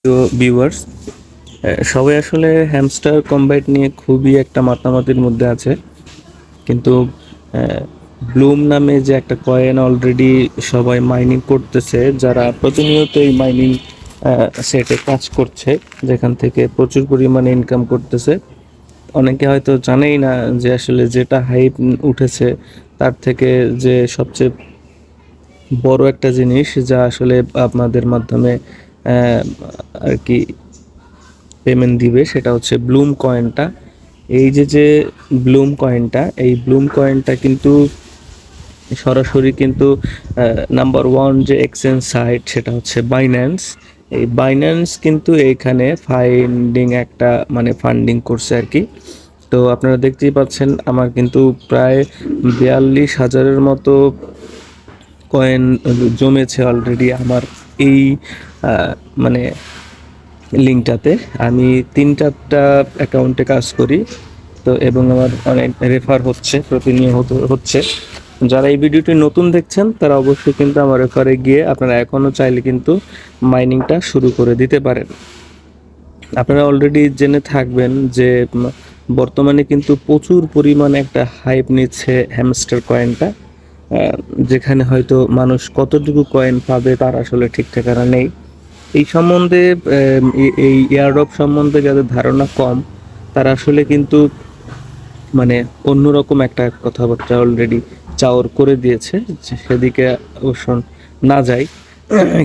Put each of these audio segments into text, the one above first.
তো ভিউয়ার্স, সবাই আসলে হ্যামস্টার কম্বাইট নিয়ে খুবই একটা মাতামাতির মধ্যে আছে। কিন্তু ব্লুম নামে যে একটা কয়েন অলরেডি সবাই মাইনিং করতেছে, যারা প্রতিনিয়ত এই মাইনিং সেটে কাজ করছে, যেখান থেকে প্রচুর পরিমাণে ইনকাম করতেছে। অনেকে হয়তো জানেই না যে আসলে যেটা হাইপ উঠেছে তার থেকে যে সবচেয়ে বড় একটা জিনিস যা আসলে আপনাদের মাধ্যমে আর কি পেমেন্ট দিবে, সেটা হচ্ছে ব্লুম কয়েনটা। এই যে ব্লুম কয়েনটা, এই ব্লুম কয়েনটা কিন্তু সরাসরি কিন্তু নাম্বার ওয়ান যে এক্সচেঞ্জ সাইট সেটা হচ্ছে বাইন্যান্স। এই বাইন্যান্স কিন্তু এইখানে ফান্ডিং করছে আর কি। তো আপনারা দেখতেই পাচ্ছেন আমার কিন্তু প্রায় 42,000-এর মতো কয়েন জমেছে অলরেডি আমার এই মানে লিঙ্কটাতে। আমি 3-4টা অ্যাকাউন্টে কাজ করি, তো এবং আমার অনেক রেফার হচ্ছে, প্রতিনিয়ত হচ্ছে। যারা এই ভিডিওটি নতুন দেখছেন তারা অবশ্যই কিন্তু আমার রেফারে গিয়ে আপনারা এখনও চাইলে কিন্তু মাইনিংটা শুরু করে দিতে পারেন। আপনারা অলরেডি জেনে থাকবেন যে বর্তমানে কিন্তু প্রচুর পরিমাণে একটা হাইপ নিচ্ছে হ্যামস্টার কয়েনটা, যেখানে হয়তো মানুষ কতটুকু কয়েন পাবে তার আসলে ঠিক ঠিকানা নেই। এই সম্বন্ধে এই এয়ারড্রপ সম্বন্ধে যাদের ধারণা কম, তারা আসলে কিন্তু অন্যরকম একটা কথাবার্তা অলরেডি চাওর করে দিয়েছে, যে সেদিকে অবশ্য না যাই।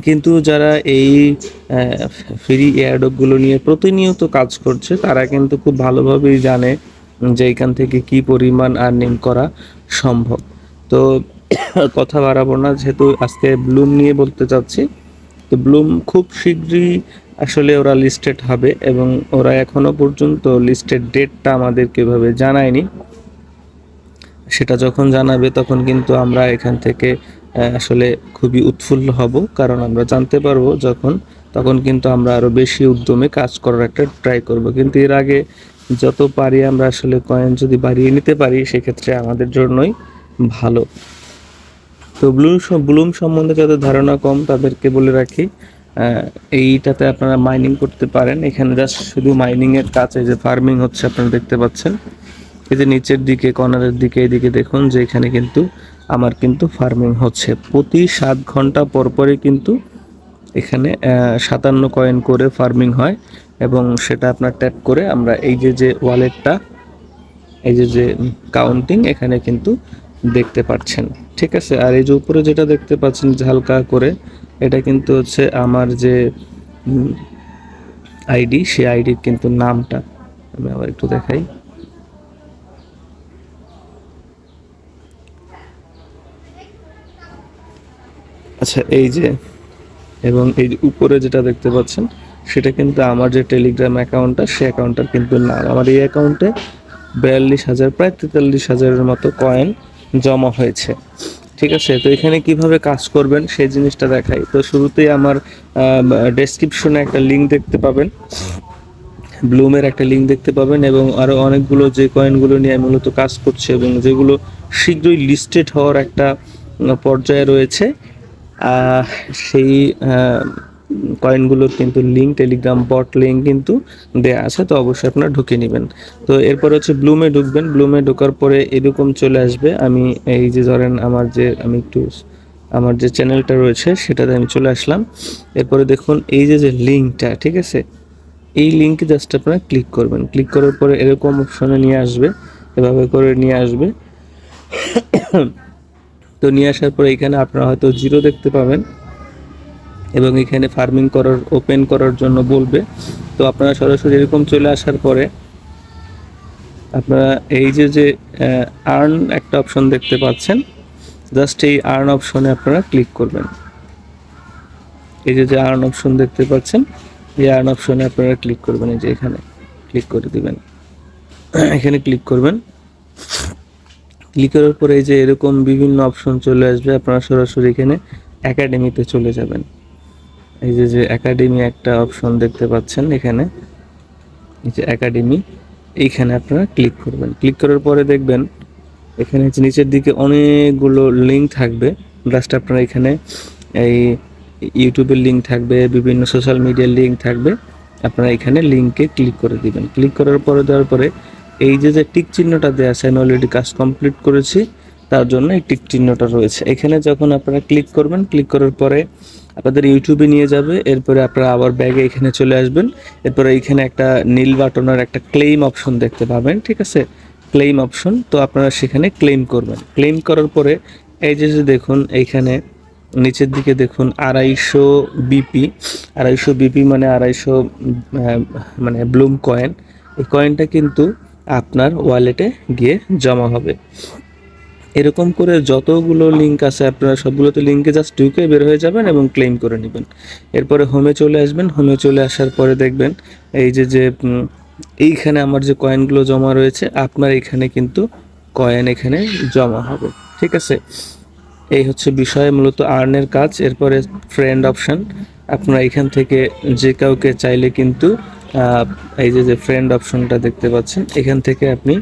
কিন্তু যারা এই ফ্রি এয়ারড্রপগুলো নিয়ে প্রতিনিয়ত কাজ করছে তারা কিন্তু খুব ভালোভাবেই জানে যে এখান থেকে কি পরিমাণ আর্নিং করা সম্ভব। তো কথা বাড়াবো না, যেহেতু আজকে ব্লুম নিয়ে বলতে চাচ্ছি। তো ব্লুম খুব শীঘ্রই আসলে ওরা লিস্টেড হবে, এবং ওরা এখনো পর্যন্ত লিস্টেড ডেটটা আমাদেরকে এভাবে জানায়নি। সেটা যখন জানাবে তখন কিন্তু আমরা এখান থেকে আসলে খুবই উৎফুল্ল হব, কারণ আমরা জানতে পারবো তখন কিন্তু আমরা আরও বেশি উদ্যমে কাজ করার একটা ট্রাই করব। কিন্তু এর আগে যত পারি আমরা আসলে কয়েন যদি বাড়িয়ে নিতে পারি সেক্ষেত্রে আমাদের জন্যই ভালো। তো ব্লুম সম্বন্ধে যাদের ধারণা কম তাদেরকে বলে রাখি, এইটাতে আপনারা মাইনিং করতে পারেন। এখানে জাস্ট শুধু মাইনিংয়ের কাছে যে ফার্মিং হচ্ছে আপনারা দেখতে পাচ্ছেন, এই যে নিচের দিকে কর্নারের দিকে এদিকে দেখুন যে এখানে কিন্তু আমার কিন্তু ফার্মিং হচ্ছে প্রতি 7 ঘন্টা পরপরই কিন্তু এখানে 57 কয়েন করে ফার্মিং হয়, এবং সেটা আপনার ট্যাপ করে আমরা এই যে ওয়ালেটটা, এই যে কাউন্টিং এখানে কিন্তু দেখতে পাচ্ছেন। ঠিক আছে, আর এই যে উপরে যেটা দেখতে পাচ্ছেন হালকা করে, এটা কিন্তু হচ্ছে আমার যে আইডি, সেই আইডির কিন্তু নামটা আমি আবার একটু দেখাই। আচ্ছা, এই যে এবং এই যে উপরে যেটা দেখতে পাচ্ছেন সেটা কিন্তু আমার যে টেলিগ্রাম অ্যাকাউন্টটা, সেই অ্যাকাউন্টটার কিন্তু নাম। আমার এই অ্যাকাউন্টে 42,000 প্রায় 43,000-এর মতো কয়েন জমা হয়েছে। ঠিক আছে, তো এখানে কিভাবে কাজ করবেন সেই জিনিসটা দেখাই। তো শুরুতেই আমার ডেসক্রিপশনে একটা লিঙ্ক দেখতে পাবেন, ব্লুমের একটা লিঙ্ক দেখতে পাবেন, এবং আরও অনেকগুলো যে কয়েনগুলো নিয়ে মূলত কাজ করছে এবং যেগুলো শীঘ্রই লিস্টেড হওয়ার একটা পর্যায়ে রয়েছে, সেই কয়েনগুলোর কিন্তু লিঙ্ক, টেলিগ্রাম বট লিঙ্ক কিন্তু দেয়া আছে, তো অবশ্যই আপনারা ঢুকে নেবেন। তো এরপর হচ্ছে ব্লুমে ঢুকবেন। ব্লুমে ঢোকার পরে এরকম চলে আসবে। আমি এই যে ধরেন আমার যে চ্যানেলটা রয়েছে সেটাতে আমি চলে আসলাম। এরপরে দেখুন এই যে লিঙ্কটা, ঠিক আছে, এই লিঙ্কে জাস্ট আপনারা ক্লিক করবেন। ক্লিক করার পরে এরকম অপশনে নিয়ে আসবে, এভাবে করে নিয়ে আসবে। তো নিয়ে আসার পরে এখানে আপনারা হয়তো জিরো দেখতে পাবেন, এবং এখানে ফার্মিং ওপেন করার জন্য বলবে। তো আপনারা সরাসরি এরকম চলে আসার পরে আপনারা এই যে আর্ন একটা অপশন দেখতে পাচ্ছেন, জাস্ট এই আর্ন অপশনে আপনারা ক্লিক করবেন। এই যে আর্ন অপশন দেখতে পাচ্ছেন, এই আর্ন অপশনে আপনারা ক্লিক করবেন। এই যে এখানে ক্লিক করে দিবেন, এখানে ক্লিক করবেন। ক্লিক করার পরে এই যে এরকম বিভিন্ন অপশন চলে আসবে, আপনারা সরাসরি এখানে একাডেমিতে চলে যাবেন। এই যে একাডেমি একটা অপশন দেখতে পাচ্ছেন এখানে, এই যে একাডেমি, এইখানে আপনারা ক্লিক করবেন। ক্লিক করার পরে দেখবেন এখানে নিচের দিকে অনেকগুলো লিঙ্ক থাকবে। জাস্ট আপনারা এখানে এই ইউটিউবের লিঙ্ক থাকবে, বিভিন্ন সোশ্যাল মিডিয়ার লিঙ্ক থাকবে। আপনারা এখানে লিঙ্কে ক্লিক করে দিবেন। ক্লিক করার পরে দেওয়ার পরে এই যে টিক চিহ্নটা দেওয়া আছে, আমি অলরেডি কাজ কমপ্লিট করেছি, তার জন্য এই টিক চিহ্নটা রয়েছে। এখানে যখন আপনারা ক্লিক করবেন, ক্লিক করার পরে আপনাদের ইউটিউবে নিয়ে যাবে। এরপরে আপনারা আবার ব্যাগে এখানে চলে আসবেন। এরপরে এইখানে একটা নীল বাটনের একটা ক্লেম অপশন দেখতে পাবেন, ঠিক আছে? ক্লেম অপশন, তো আপনারা সেখানে ক্লেম করবেন। ক্লেম করার পরে এই যে দেখুন এইখানে নিচের দিকে দেখুন 250 বিপি, 250 বিপি মানে 250 মানে ব্লুম কয়েন। এই কয়েনটা কিন্তু আপনার ওয়ালেটে গিয়ে জমা হবে। এরকম করে যতগুলো লিঙ্ক আছে আপনারা সবগুলোতে লিঙ্কে জাস্ট ঢুকে বের হয়ে যাবেন এবং ক্লেম করে নেবেন। এরপরে হোমে চলে আসবেন। হোমে চলে আসার পরে দেখবেন এই যে এইখানে আমার যে কয়েনগুলো জমা রয়েছে, আপনার এখানে কিন্তু কয়েন এখানে জমা হবে, ঠিক আছে? এই হচ্ছে বিষয়, মূলত আর্নের কাজ। এরপরে ফ্রেন্ড অপশন, আপনারা এখান থেকে যে কাউকে চাইলে কিন্তু এই যে ফ্রেন্ড অপশনটা দেখতে পাচ্ছেন, এখান থেকে আপনি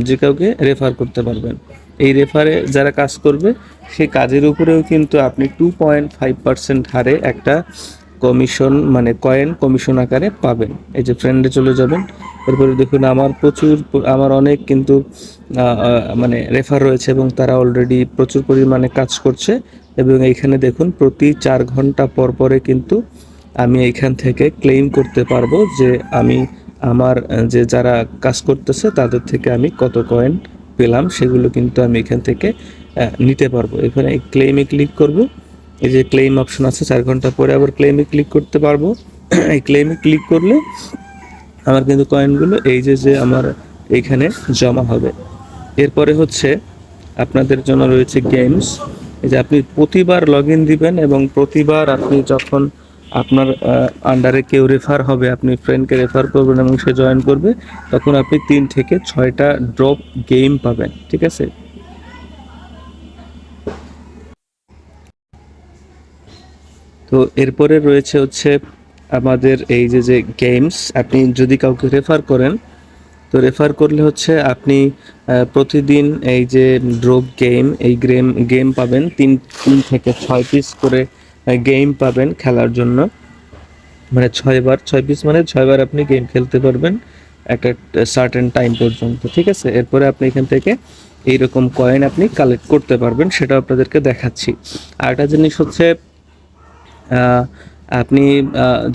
যে কাউকে রেফার করতে পারবেন। এই রেফারে যারা কাজ করবে সেই কাজের উপরেও কিন্তু আপনি 2.5% হারে একটা কমিশন মানে কয়েন কমিশন আকারে পাবেন। এই যে ফ্রেন্ডে চলে যাবেন। এরপরে দেখুন আমার অনেক কিন্তু মানে রেফার রয়েছে এবং তারা অলরেডি প্রচুর পরিমাণে কাজ করছে। এবং এইখানে দেখুন প্রতি 4 ঘন্টা পর পরে কিন্তু আমি এইখান থেকে ক্লেম করতে পারবো যে আমি আমার যে যারা কাজ করতেছে তাদের থেকে আমি কত কয়েন পেলাম, সেগুলো কিন্তু আমি এখান থেকে নিতে পারবো। এখানে এই ক্লেমে ক্লিক করব। এই যে ক্লেম অপশন আছে, 4 ঘন্টা পরে আবার ক্লেমে ক্লিক করতে পারবো। এই ক্লেমে ক্লিক করলে আমার কিন্তু কয়েনগুলো এই যে আমার এইখানে জমা হবে। এরপরে হচ্ছে আপনাদের জন্য রয়েছে গেমস। এই যে আপনি প্রতিবার লগ ইন দিবেন এবং প্রতিবার আপনি যখন আপনার আন্ডারে কেউ রেফার হবে, আপনি ফ্রেন্ডকে রেফার করবেন এবং সে জয়েন করবে, তখন আপনি 3 থেকে 6টা ড্রপ গেম পাবেন, ঠিক আছে? তো এরপরে রয়েছে হচ্ছে আমাদের এই যে গেমস, আপনি যদি কাউকে রেফার করেন, তো রেফার করলে হচ্ছে আপনি প্রতিদিন এই যে ড্রপ গেম, এই গেম পাবেন 3 থেকে 6 পিস করে গেম পাবেন খেলার জন্য। মানে 6 পিস মানে 6বার আপনি গেম খেলতে পারবেন একটা সার্টেন টাইম পর্যন্ত, ঠিক আছে? এরপরে আপনি এখান থেকে এইরকম কয়েন আপনি কালেক্ট করতে পারবেন, সেটা আপনাদেরকে দেখাচ্ছি। আরেকটা জিনিস হচ্ছে আপনি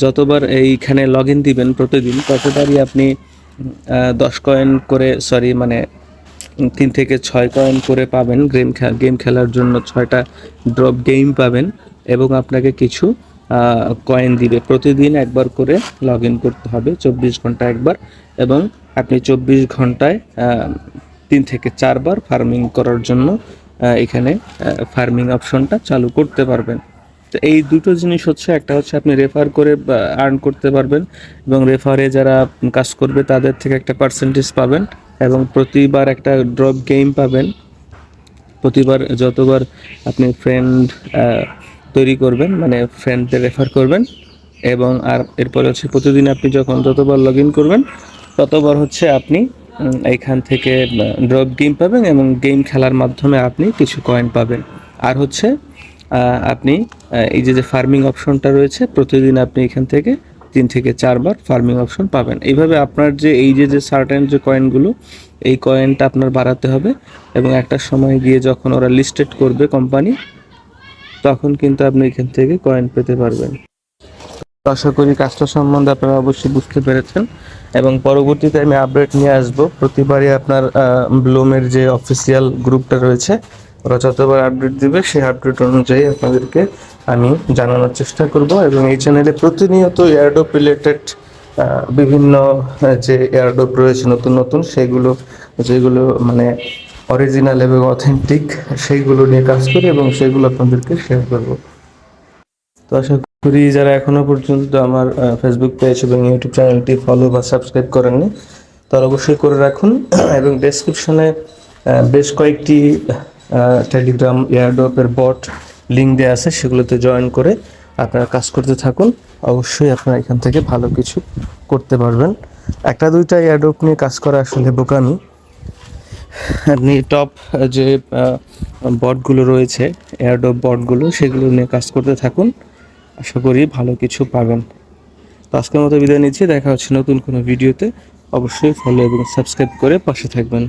যতবার এইখানে লগ ইন দিবেন প্রতিদিন, ততবারই আপনি 10 কয়েন করে মানে 3 থেকে 6 কয়েন করে পাবেন। গেম খেলার জন্য 6টা ড্রপ গেম পাবেন এবং আপনাকে কিছু কয়েন দিবে। প্রতিদিন একবার করে লগ ইন করতে হবে, 24 ঘন্টা একবার, এবং আপনি 24 ঘন্টায় 3 থেকে 4 বার ফার্মিং করার জন্য এখানে ফার্মিং অপশনটা চালু করতে পারবেন। তো এই দুটো জিনিস হচ্ছে, একটা হচ্ছে আপনি রেফার করে আর্ন করতে পারবেন এবং রেফারে যারা কাজ করবে তাদের থেকে একটা পার্সেন্টেজ পাবেন এবং প্রতিবার একটা ড্রপ গেম পাবেন। প্রতিবার যতবার আপনি ফ্রেন্ড তৈরি করবেন, মানে ফ্রেন্ডদের রেফার করবেন, এবং আর এরপর হচ্ছে প্রতিদিন আপনি যতবার লগ ইন করবেন ততবার হচ্ছে আপনি এইখান থেকে ড্রপ গেম পাবেন এবং গেম খেলার মাধ্যমে আপনি কিছু কয়েন পাবেন। আর হচ্ছে আপনি এই যে ফার্মিং অপশনটা রয়েছে, প্রতিদিন আপনি এখান থেকে 3 থেকে 4 বার ফার্মিং অপশন পাবেন। এইভাবে আপনার যে এই যে সার্টেন যে কয়েনগুলো, এই কয়েনটা আপনার বাড়াতে হবে এবং একটা সময় গিয়ে যখন ওরা লিস্টেড করবে কোম্পানি, তখন কিন্তু আপনি এখান থেকে কয়েন পেতে পারবেন। আশা করি কাজটা সম্বন্ধে আপনারা অবশ্যই বুঝতে পেরেছেন এবং পরবর্তীতে আমি আপডেট নিয়ে আসবো। প্রতিবারই আপনার ব্লুমের যে অফিসিয়াল গ্রুপটা রয়েছে, ওরা যতবার আপডেট দিবে সেই আপডেট অনুযায়ী আপনাদেরকে আমি জানানোর চেষ্টা করব। এবং এই চ্যানেলে প্রতিনিয়ত এয়ারড্রপ রিলেটেড বিভিন্ন যে এয়ারড্রপ রয়েছে নতুন নতুন, যেগুলো মানে অরিজিনাল এবং অথেন্টিক, সেইগুলো নিয়ে কাজ করি এবং সেগুলো আপনাদেরকে শেয়ার করব। তো আশা করি যারা এখনো পর্যন্ত আমার ফেসবুক পেজ এবং ইউটিউব চ্যানেলটি ফলো বা সাবস্ক্রাইব করেননি, তারা অবশ্যই করে রাখুন। এবং ডেসক্রিপশনে বেশ কয়েকটি টেলিগ্রাম এয়ারড্রপের বট লিঙ্ক দেওয়া আছে, সেগুলোতে জয়েন করে আপনারা কাজ করতে থাকুন। অবশ্যই আপনারা এখান থেকে ভালো কিছু করতে পারবেন। 1-2টা এয়ারড্রপ নিয়ে কাজ করা আসলে বোকামি। আপনি টপ যে বটগুলো রয়েছে, এয়ারড্রপ বটগুলো, সেগুলো নিয়ে কাজ করতে থাকুন। আশা করি ভালো কিছু পাবেন। তো আজকের মতো বিদায় নিচ্ছি, দেখা হচ্ছে নতুন কোনো ভিডিওতে। অবশ্যই ফলো এবং সাবস্ক্রাইব করে পাশে থাকবেন।